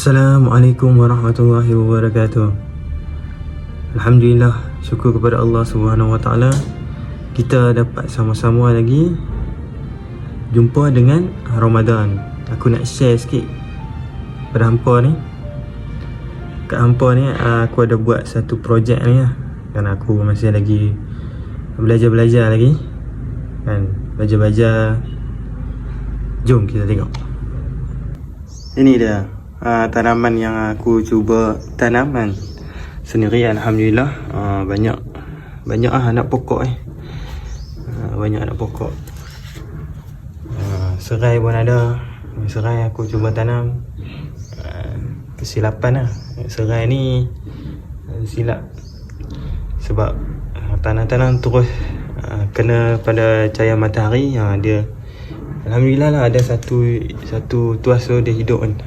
Assalamualaikum warahmatullahi wabarakatuh. Alhamdulillah, syukur kepada Allah Subhanahu Wa Taala, kita dapat sama-sama lagi jumpa dengan Ramadan. Aku nak share sikit pada hampa ni. Kat hampa ni aku ada buat satu projek ni lah. Kan aku masih lagi belajar lagi. Kan, belajar. Jom kita tengok. Ini dia tanaman yang aku cuba tanam kan sendiri. Alhamdulillah, banyak anak pokok banyak anak pokok. Serai pun ada. Serai aku cuba tanam. Kesilapan lah. Serai ni silap sebab tanam terus kena pada cahaya matahari. Dia Alhamdulillah lah, ada satu tuas tu dia hidup kan.